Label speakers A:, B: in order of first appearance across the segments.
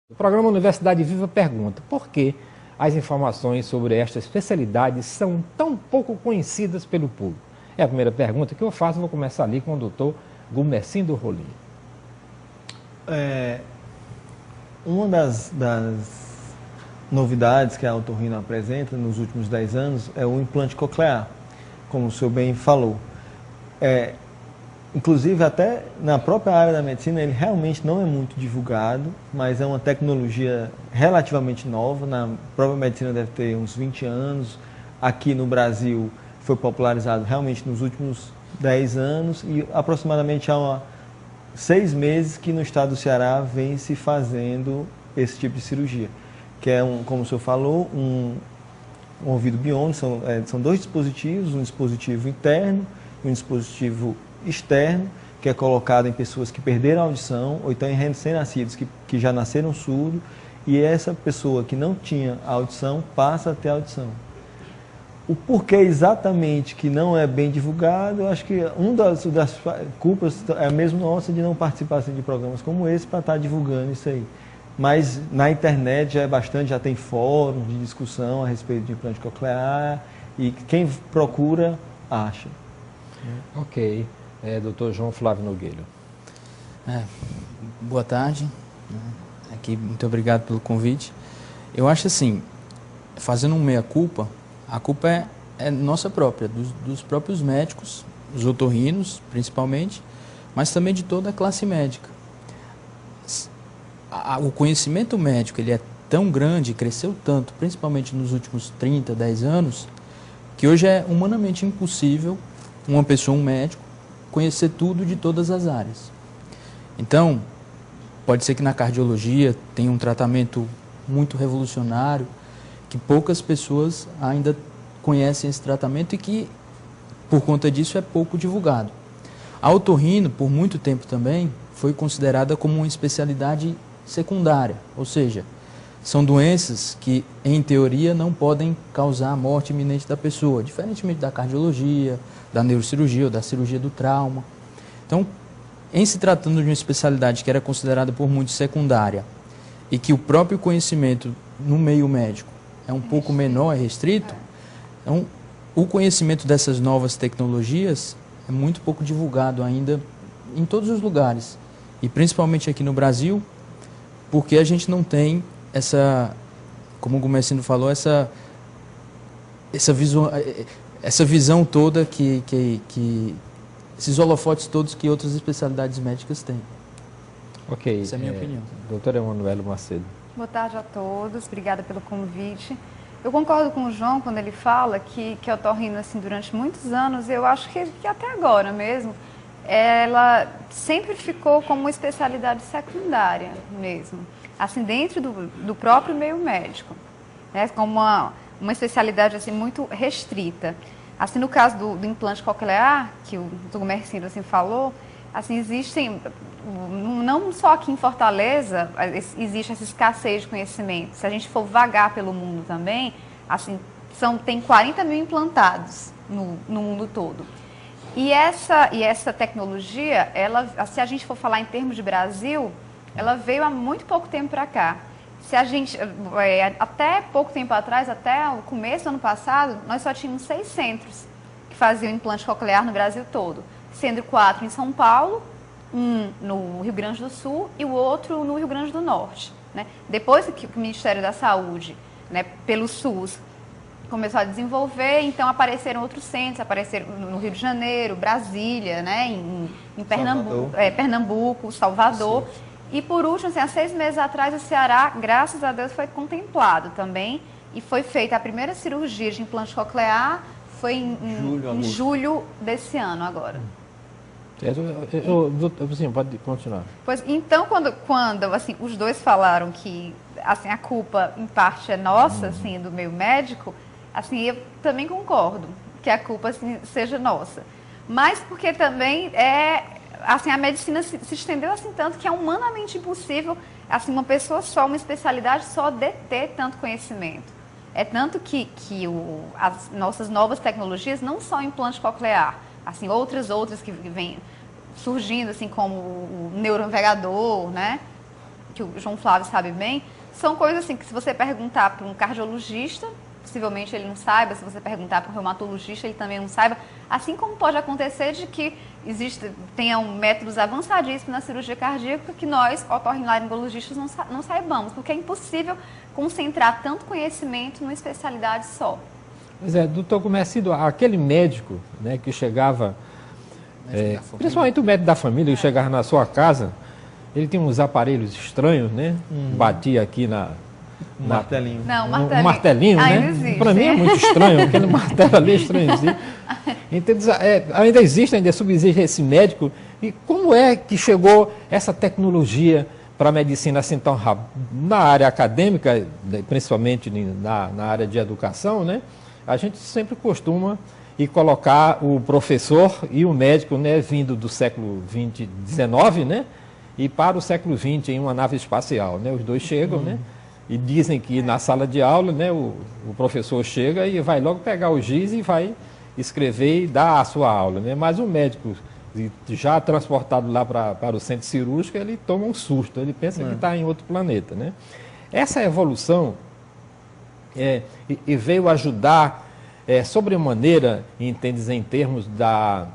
A: O programa Universidade Viva pergunta por que as informações sobre esta especialidade são tão pouco conhecidas pelo público. É a primeira pergunta que eu faço, vou começar ali com o doutor Gumercindo Rolim.
B: Uma das novidades que a otorrino apresenta nos últimos 10 anos é o implante coclear, como o senhor bem falou. Inclusive, até na própria área da medicina, ele realmente não é muito divulgado, mas é uma tecnologia relativamente nova. Na própria medicina deve ter uns 20 anos. Aqui no Brasil foi popularizado realmente nos últimos 10 anos e aproximadamente há 6 meses que no estado do Ceará vem se fazendo esse tipo de cirurgia, que é, como o senhor falou, um ouvido biônico. São 2 dispositivos, um dispositivo interno e um dispositivo externo, que é colocado em pessoas que perderam a audição, ou então em recém-nascidos que já nasceram surdos, e essa pessoa que não tinha audição passa a ter audição. O porquê exatamente que não é bem divulgado, eu acho que das culpas é mesmo nossa de não participar assim, de programas como esse para estar divulgando isso aí. Mas na internet já é bastante, já tem fórum de discussão a respeito de implante coclear, e quem procura, acha.
A: Ok. Dr. João Flávio Nogueira.
C: Boa tarde. Aqui, muito obrigado pelo convite. Eu acho assim, fazendo um meia-culpa, a culpa é nossa própria, dos próprios médicos, os otorrinos principalmente, mas também de toda a classe médica. O conhecimento médico ele é tão grande, cresceu tanto, principalmente nos últimos 30, 10 anos, que hoje é humanamente impossível uma pessoa, um médico, conhecer tudo de todas as áreas. Então, pode ser que na cardiologia tenha um tratamento muito revolucionário, que poucas pessoas ainda conhecem esse tratamento e que, por conta disso, é pouco divulgado. A otorrino, por muito tempo também, foi considerada como uma especialidade secundária, ou seja, são doenças que, em teoria, não podem causar a morte iminente da pessoa, diferentemente da cardiologia, da neurocirurgia ou da cirurgia do trauma. Então, em se tratando de uma especialidade que era considerada por muitos secundária e que o próprio conhecimento no meio médico é um pouco menor, é restrito, então, o conhecimento dessas novas tecnologias é muito pouco divulgado ainda em todos os lugares, e principalmente aqui no Brasil, porque a gente não tem essa, como o Gumercindo falou, essa visão toda esses holofotes todos que outras especialidades médicas têm.
A: Ok.
C: Essa é a minha opinião.
A: Doutora Emanuela Macedo.
D: Boa tarde a todos, obrigada pelo convite. Eu concordo com o João quando ele fala que a otorrino, assim, durante muitos anos, eu acho que até agora mesmo, ela sempre ficou como uma especialidade secundária mesmo, assim, dentro do próprio meio médico, né, como uma especialidade assim, muito restrita. Assim, no caso do implante coclear, que o Gumercindo assim, falou, assim, existem, não só aqui em Fortaleza, existe essa escassez de conhecimento. Se a gente for vagar pelo mundo também, assim, tem 40 mil implantados no mundo todo. E essa tecnologia, se a gente for falar em termos de Brasil, ela veio há muito pouco tempo para cá. Se a gente, até pouco tempo atrás, até o começo do ano passado, nós só tínhamos 6 centros que faziam implante coclear no Brasil todo, sendo 4 em São Paulo, um no Rio Grande do Sul e o outro no Rio Grande do Norte, né? Depois que o Ministério da Saúde, né, pelo SUS, começou a desenvolver, então apareceram outros centros, apareceram no Rio de Janeiro, Brasília, né, em Pernambuco, Salvador. Sim. E por último, assim, há 6 meses atrás, o Ceará, graças a Deus, foi contemplado também e foi feita a primeira cirurgia de implante coclear, foi em julho desse ano agora.
A: Sim, pode continuar.
D: Pois, então, quando assim, os dois falaram que assim, a culpa, em parte, é nossa, assim, do meio médico, assim, eu também concordo que a culpa assim, seja nossa. Mas porque também assim, a medicina se estendeu assim tanto que é humanamente impossível assim, uma pessoa só, uma especialidade só deter tanto conhecimento. É tanto que as nossas novas tecnologias, não só o implante coclear, assim, outras que vêm surgindo, assim, como o neuronavegador, né? que o João Flávio sabe bem, são coisas assim que se você perguntar para um cardiologista, possivelmente ele não saiba, se você perguntar para um reumatologista, ele também não saiba, assim como pode acontecer de que tenham métodos avançadíssimos na cirurgia cardíaca que nós, otorrinolaringologistas, não saibamos, porque é impossível concentrar tanto conhecimento numa especialidade só.
A: Pois é, doutor Gumercindo, aquele médico, né, que chegava, principalmente o médico da família, que chegava na sua casa, ele tinha uns aparelhos estranhos, né? Batia aqui
B: martelinho.
D: Não,
A: um martelinho, né? Para mim é muito estranho, aquele martelo ali é estranhozinho. Então, ainda existe, subsiste esse médico. E como é que chegou essa tecnologia para a medicina assim tão rápido? Na área acadêmica, principalmente na área de educação, né? A gente sempre costuma colocar o professor e o médico, né, vindo do século XIX, né? E para o século XX em uma nave espacial, né? Os dois chegam, né? E dizem que na sala de aula, né, o professor chega e vai logo pegar o giz e vai escrever e dar a sua aula, né? Mas o médico, já transportado lá para o centro cirúrgico, ele toma um susto, ele pensa que está em outro planeta, né? Essa evolução e veio ajudar sobremaneira, entende, em termos da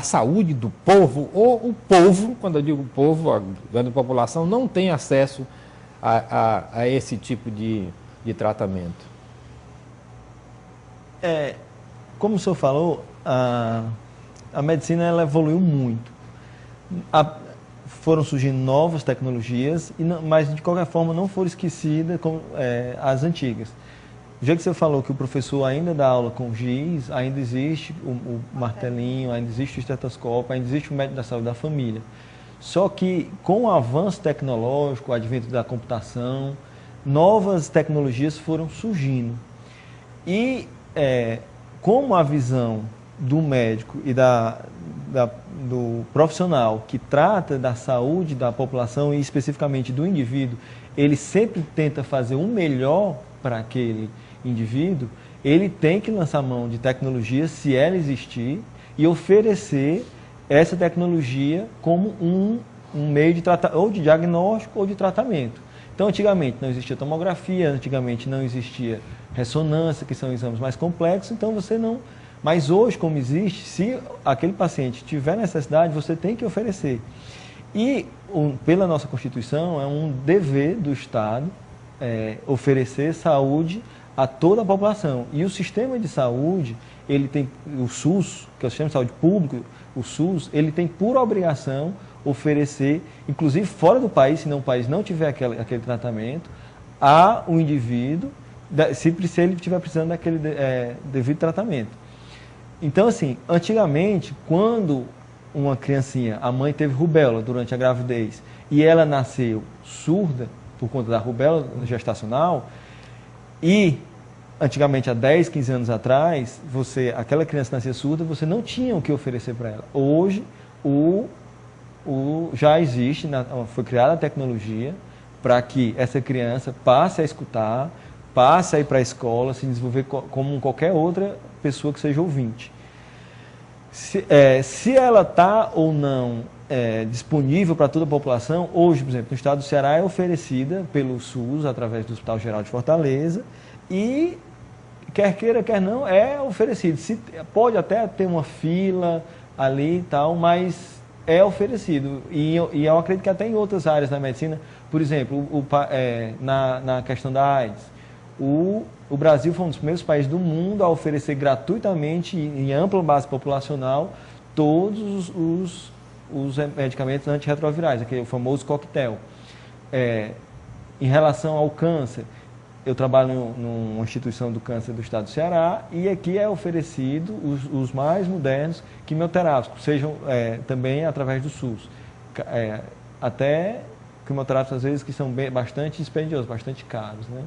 A: saúde do povo, ou o povo, quando eu digo povo, a grande população, não tem acesso a esse tipo de tratamento.
B: Como o senhor falou, a medicina ela evoluiu muito. Foram surgindo novas tecnologias, mas de qualquer forma não foram esquecidas como as antigas. Do jeito que você falou que o professor ainda dá aula com giz, ainda existe o martelinho, ainda existe o estetoscópio, ainda existe o médico da saúde da família. Só que com o avanço tecnológico, o advento da computação, novas tecnologias foram surgindo. E como a visão do médico e do profissional que trata da saúde da população e especificamente do indivíduo, ele sempre tenta fazer o melhor para aquele indivíduo, ele tem que lançar mão de tecnologia, se ela existir, e oferecer essa tecnologia como um meio de ou de diagnóstico ou de tratamento. Então, antigamente não existia tomografia, antigamente não existia ressonância, que são exames mais complexos, então você não... Mas hoje, como existe, se aquele paciente tiver necessidade, você tem que oferecer. E, pela nossa Constituição, é um dever do Estado oferecer saúde a toda a população. E o sistema de saúde, ele tem, o SUS, que é o Sistema de Saúde Público, o SUS, ele tem por obrigação oferecer, inclusive fora do país, se o país não tiver aquele tratamento, a um indivíduo, se ele estiver precisando daquele devido tratamento. Então, assim, antigamente, quando uma criancinha, a mãe teve rubéola durante a gravidez e ela nasceu surda por conta da rubéola gestacional, e antigamente, há 10, 15 anos atrás, aquela criança nascia surda, você não tinha o que oferecer para ela. Hoje, já existe, foi criada a tecnologia para que essa criança passe a escutar, passe a ir para a escola, se desenvolver como qualquer outra pessoa que seja ouvinte. Se ela está ou não disponível para toda a população, hoje, por exemplo, no estado do Ceará é oferecida pelo SUS, através do Hospital Geral de Fortaleza, e quer queira, quer não, é oferecido. Pode até ter uma fila ali e tal, mas é oferecido. E eu acredito que até em outras áreas da medicina, por exemplo, na questão da AIDS, o Brasil foi um dos primeiros países do mundo a oferecer gratuitamente, em ampla base populacional, todos os medicamentos antirretrovirais, aquele famoso coquetel. Em relação ao câncer, eu trabalho numa instituição do câncer do estado do Ceará e aqui é oferecido os mais modernos quimioterápicos, sejam também através do SUS. Até quimioterápicos, às vezes, que são bastante dispendiosos, bastante caros, né?